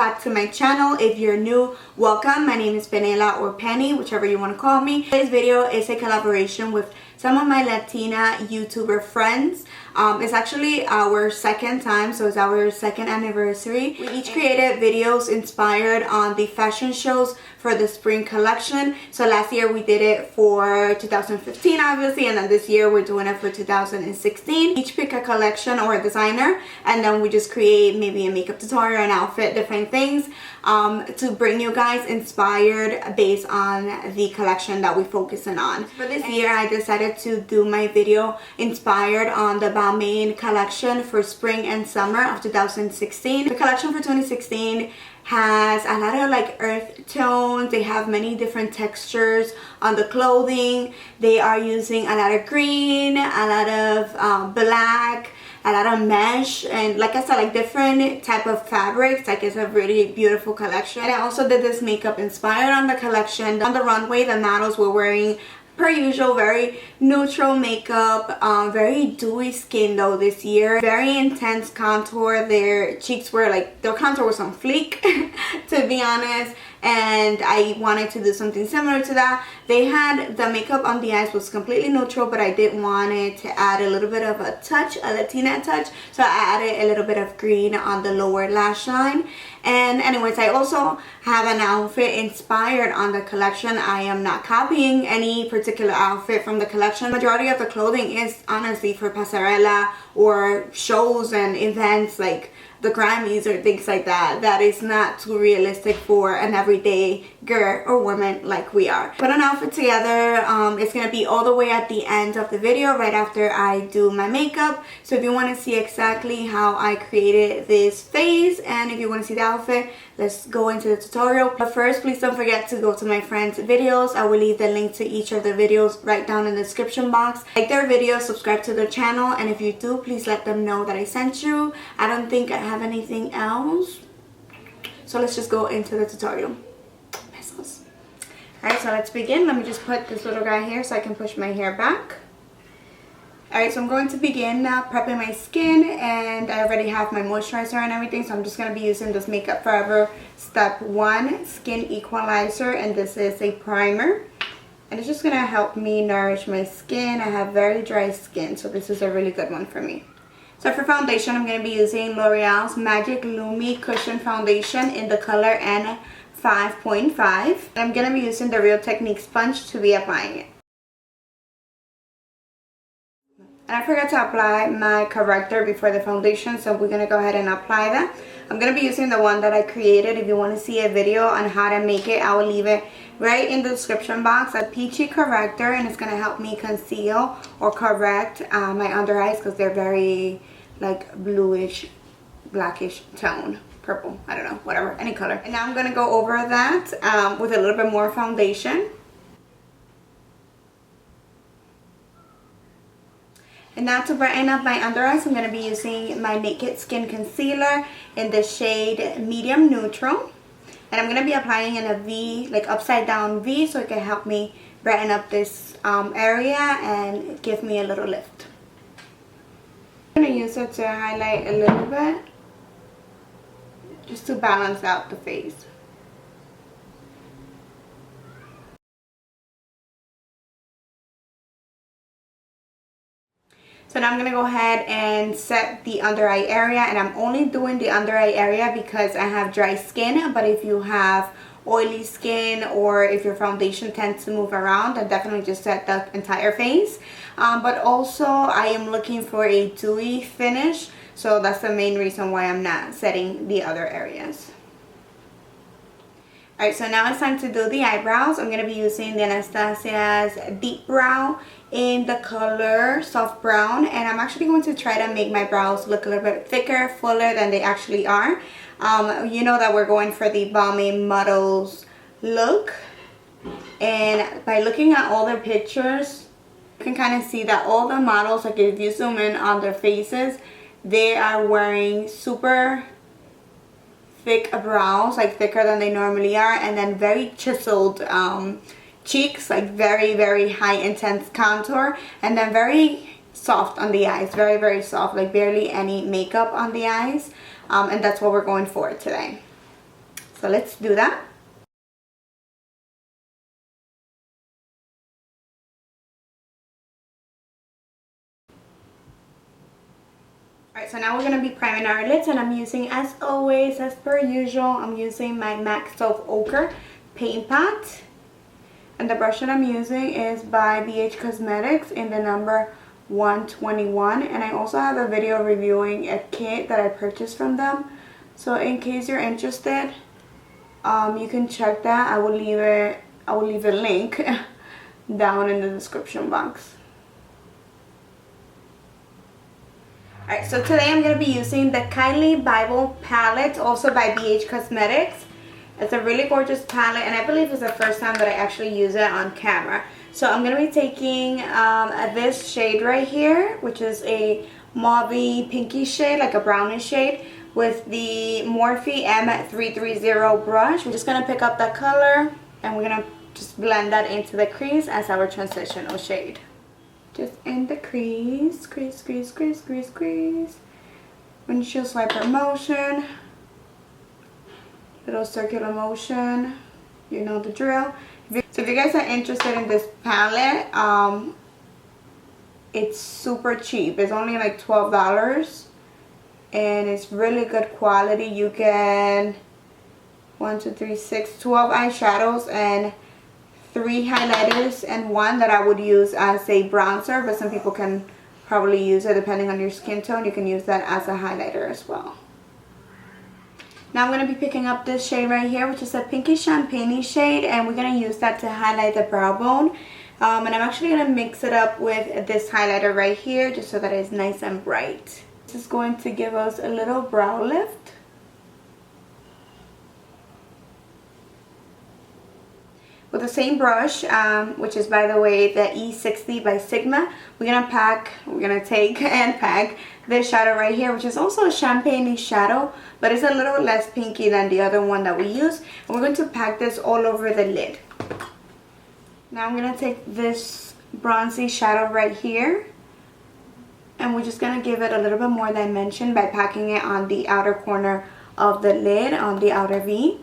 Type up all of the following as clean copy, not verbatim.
back to my channel. If you're new, welcome. My name is Penela or Penny, whichever you want to call me. Today's video is a collaboration with some of my Latina YouTuber friends. It's actually our second time, so it's our second anniversary. We each created videos inspired on the fashion shows for the spring collection. So last year we did it for 2015 obviously, and then this year we're doing it for 2016. Each pick a collection or a designer, and then we just create maybe a makeup tutorial, an outfit, different things to bring you guys inspired based on the collection that we're focusing on. For this year I decided to do my video inspired on the Balmain collection for spring and summer of 2016. The collection for 2016 has a lot of like earth tones. They have many different textures on the clothing. They are using a lot of green, a lot of black, a lot of mesh, and like I said, like different type of fabrics. Like it's a really beautiful collection. And I also did this makeup inspired on the collection. On the runway, the models were wearing, per usual, very neutral makeup, very dewy skin though this year, very intense contour. Their cheeks were like, their contour was on fleek to be honest, and I wanted to do something similar to that. They had the makeup on the eyes was completely neutral, but I did want it to add a little bit of a touch, a Latina touch, so I added a little bit of green on the lower lash line. And anyways, I also have an outfit inspired on the collection. I am not copying any particular outfit from the collection. Majority of the clothing is honestly for pasarela or shows and events like the Grammys or things like that. That is not too realistic for an everyday girl or woman like we are. Put an outfit together. It's gonna be all the way at the end of the video, right after I do my makeup. So if you want to see exactly how I created this face, and if you want to see the outfit, let's go into the tutorial. But first, please don't forget to go to my friends' videos. I will leave the link to each of their videos right down in the description box. Like their videos, subscribe to their channel, and if you do, please let them know that I sent you. I don't think I have anything else, so let's just go into the tutorial. Alright, so let's begin. Let me just put this little guy here so I can push my hair back. Alright, so I'm going to begin now prepping my skin, and I already have my moisturizer and everything, so I'm just going to be using this Makeup Forever Step 1 Skin Equalizer, and this is a primer. And it's just going to help me nourish my skin. I have very dry skin, so this is a really good one for me. So for foundation, I'm going to be using L'Oreal's Magic Lumi Cushion Foundation in the color N5.5. I'm going to be using the Real Technique sponge to be applying it. And I forgot to apply my corrector before the foundation, so we're going to go ahead and apply that. I'm going to be using the one that I created. If you want to see a video on how to make it, I will leave it right in the description box. A peachy corrector, and it's going to help me conceal or correct my under eyes because they're very like bluish, blackish tone. Purple, I don't know, whatever, any color. And now I'm going to go over that with a little bit more foundation. And now to brighten up my under eyes, I'm going to be using my Naked Skin Concealer in the shade Medium Neutral. And I'm going to be applying in a V, like upside down V, so it can help me brighten up this area and give me a little lift. I'm going to use it to highlight a little bit, just to balance out the face. So now I'm going to go ahead and set the under eye area, and I'm only doing the under eye area because I have dry skin. But if you have oily skin, or if your foundation tends to move around, then definitely just set the entire face. But also I am looking for a dewy finish, so that's the main reason why I'm not setting the other areas. Alright, so now it's time to do the eyebrows. I'm going to be using the Anastasia's Deep Brow in the color Soft Brown. And I'm actually going to try to make my brows look a little bit thicker, fuller than they actually are. You know that we're going for the Balmain Models look. And by looking at all their pictures, you can kind of see that all the models, like if you zoom in on their faces, they are wearing super thick brows, like thicker than they normally are, and then very chiseled cheeks, like very high intense contour, and then very soft on the eyes, very soft, like barely any makeup on the eyes, and that's what we're going for today. So let's do that. Alright, so now we're going to be priming our lids, and I'm using, as always, as per usual, I'm using my MAC Soft Ochre paint pot. And the brush that I'm using is by BH Cosmetics in the number 121. And I also have a video reviewing a kit that I purchased from them. So in case you're interested, you can check that. I will leave a link down in the description box. Alright, so today I'm going to be using the Kylie Bible palette, also by BH Cosmetics. It's a really gorgeous palette, and I believe it's the first time that I actually use it on camera. So I'm going to be taking this shade right here, which is a mauve pinky shade, like a brownish shade, with the Morphe M330 brush. We're just going to pick up that color, and we're going to just blend that into the crease as our transitional shade. Just in the crease, crease, crease, crease, crease, crease. Windshield swiper motion. Little circular motion. You know the drill. So if you guys are interested in this palette, it's super cheap. It's only like $12. And it's really good quality. You get 12 eyeshadows and 3 highlighters, and 1 that I would use as a bronzer, but some people can probably use it depending on your skin tone. You can use that as a highlighter as well. Now I'm going to be picking up this shade right here, which is a pinky champagne shade, and we're going to use that to highlight the brow bone. And I'm actually going to mix it up with this highlighter right here, just so that it's nice and bright. This is going to give us a little brow lift. With the same brush, which is, by the way, the E60 by Sigma, we're gonna take and pack this shadow right here, which is also a champagne shadow, but it's a little less pinky than the other one that we use. And we're going to pack this all over the lid. Now I'm gonna take this bronzy shadow right here, and we're just gonna give it a little bit more dimension by packing it on the outer corner of the lid, on the outer V.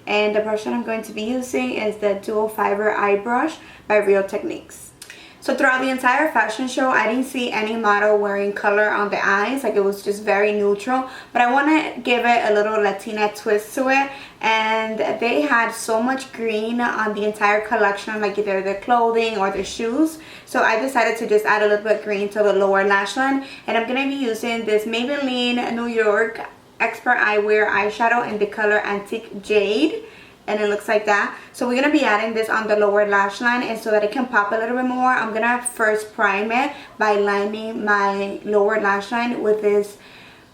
And the brush that I'm going to be using is the Dual Fiber Eye Brush by Real Techniques. So throughout the entire fashion show, I didn't see any model wearing color on the eyes. Like, it was just very neutral. But I want to give it a little Latina twist to it. And they had so much green on the entire collection, like either their clothing or their shoes. So I decided to just add a little bit of green to the lower lash line. And I'm going to be using this Maybelline New York Expert Eyewear eyeshadow in the color Antique Jade, and it looks like that. So we're going to be adding this on the lower lash line, and so that it can pop a little bit more, I'm going to first prime it by lining my lower lash line with this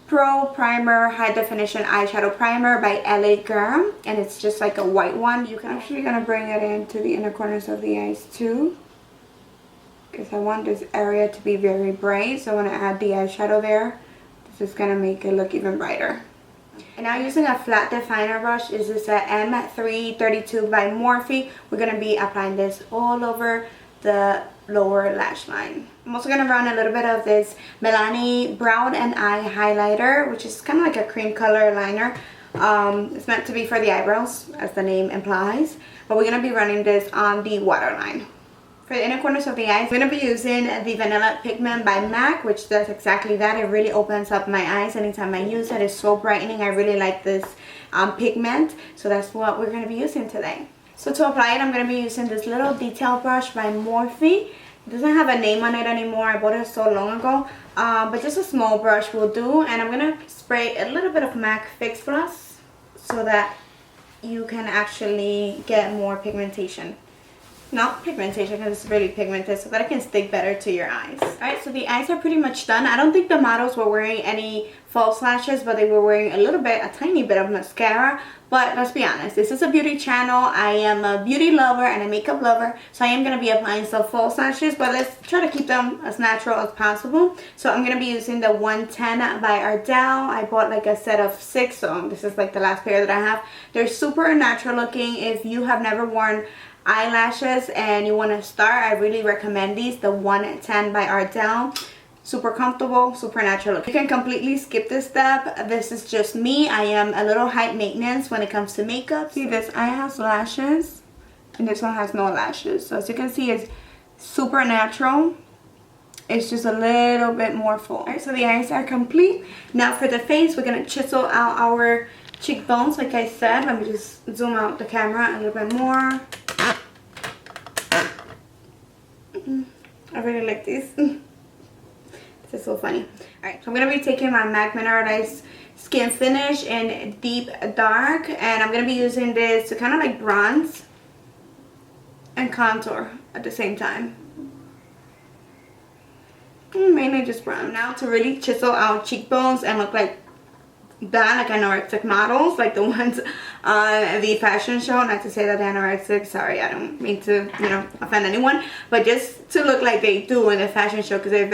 Pro Primer High Definition Eyeshadow Primer by LA Girl, and it's just like a white one. You can actually going to bring it into the inner corners of the eyes too, because I want this area to be very bright, so I want to add the eyeshadow there. This is going to make it look even brighter. And now, using a flat definer brush, this is a M332 by Morphe. We're going to be applying this all over the lower lash line. I'm also going to run a little bit of this Milani Brown and Eye highlighter, which is kind of like a cream color liner. It's meant to be for the eyebrows, as the name implies. But we're going to be running this on the waterline. For the inner corners of the eyes, I'm going to be using the Vanilla Pigment by MAC, which does exactly that. It really opens up my eyes anytime I use it. It's so brightening. I really like this pigment. So that's what we're going to be using today. So to apply it, I'm going to be using this little detail brush by Morphe. It doesn't have a name on it anymore. I bought it so long ago. But just a small brush will do. And I'm going to spray a little bit of MAC Fix Plus so that you can actually get more pigmentation. Not pigmentation, because it's really pigmented, so that it can stick better to your eyes. Alright, so the eyes are pretty much done. I don't think the models were wearing any false lashes, but they were wearing a tiny bit of mascara. But let's be honest, this is a beauty channel. I am a beauty lover and a makeup lover, so I am going to be applying some false lashes, but let's try to keep them as natural as possible. So I'm going to be using the 110 by Ardell. I bought like a set of 6, so this is like the last pair that I have. They're super natural looking. If you have never worn eyelashes and you want to start, I really recommend these, the 110 by Ardell. super comfortable, super natural. You can completely skip this step. This is just me. I am a little high maintenance when it comes to makeup. See, this eye has lashes and this one has no lashes. So as you can see, it's super natural. It's just a little bit more full. Alright, so the eyes are complete. Now for the face, we're going to chisel out our cheekbones like I said. Let me just zoom out the camera a little bit more. I really like these. This is so funny. Alright, so I'm going to be taking my MAC Mineralized Skin Finish in Deep Dark. And I'm going to be using this to kind of like bronze and contour at the same time. Mainly just brown. Now to really chisel out cheekbones and look like that, like anorexic models, like the ones on the fashion show. Not to say that they're anorexic, sorry, I don't mean to, you know, offend anyone, but just to look like they do in the fashion show, because they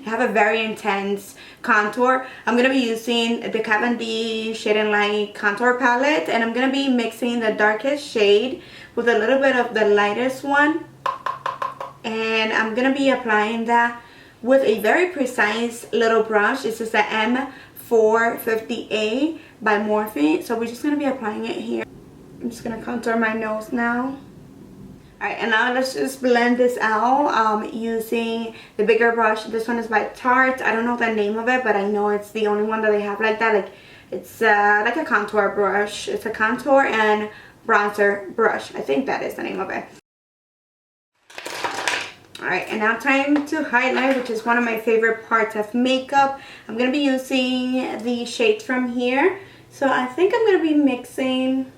have a very intense contour. I'm going to be using the Kat Shade and Light contour palette, and I'm going to be mixing the darkest shade with a little bit of the lightest one, and I'm going to be applying that with a very precise little brush. This is the M450A by Morphe. So we're just going to be applying it here. I'm just going to contour my nose now. Alright, and now let's just blend this out using the bigger brush. This one is by Tarte. I don't know the name of it, but I know it's the only one that they have like that. Like, it's like a contour brush. It's a contour and bronzer brush. I think that is the name of it. Alright, and now time to highlight, which is one of my favorite parts of makeup. I'm going to be using the shades from here. So I think I'm going to be mixing...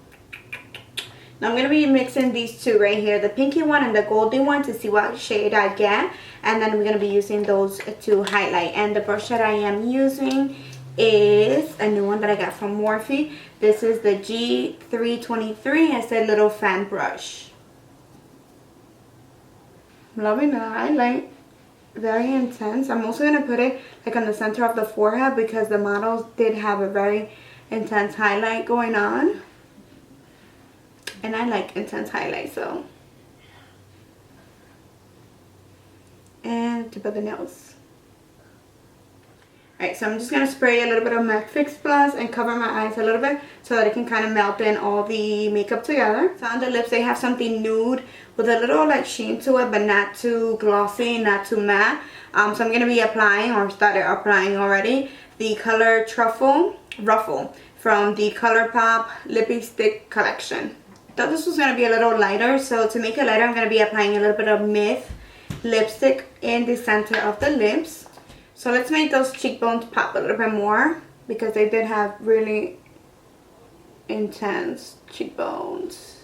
Now I'm going to be mixing these two right here. The pinky one and the golden one to see what shade I get. And then we're going to be using those to highlight. And the brush that I am using is a new one that I got from Morphe. This is the G323. It's a little fan brush. Loving the highlight, very intense. I'm also going to put it like on the center of the forehead because the models did have a very intense highlight going on, and I like intense highlight. So, and tip of the nose. Alright, so I'm just going to spray a little bit of MAC Fix Plus and cover my eyes a little bit so that it can kind of melt in all the makeup together. So on the lips, they have something nude with a little like sheen to it, but not too glossy, not too matte. So I'm going to be applying, or started applying already, the color Ruffle from the ColourPop Lippy Stick collection. I thought this was going to be a little lighter, so to make it lighter, I'm going to be applying a little bit of Myth lipstick in the center of the lips. So let's make those cheekbones pop a little bit more because they did have really intense cheekbones.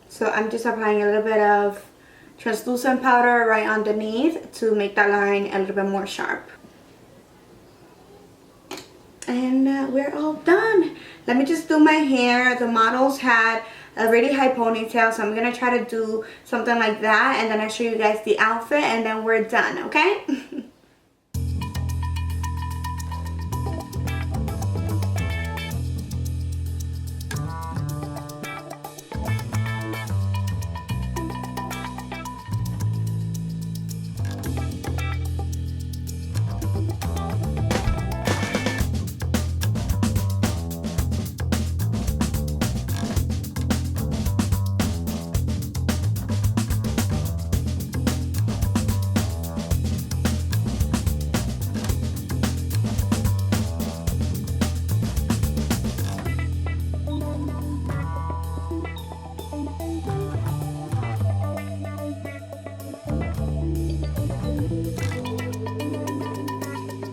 So I'm just applying a little bit of translucent powder right underneath to make that line a little bit more sharp. And we're all done. Let me just do my hair. The models had a really high ponytail, so I'm gonna try to do something like that, and then I'll show you guys the outfit, and then we're done, okay?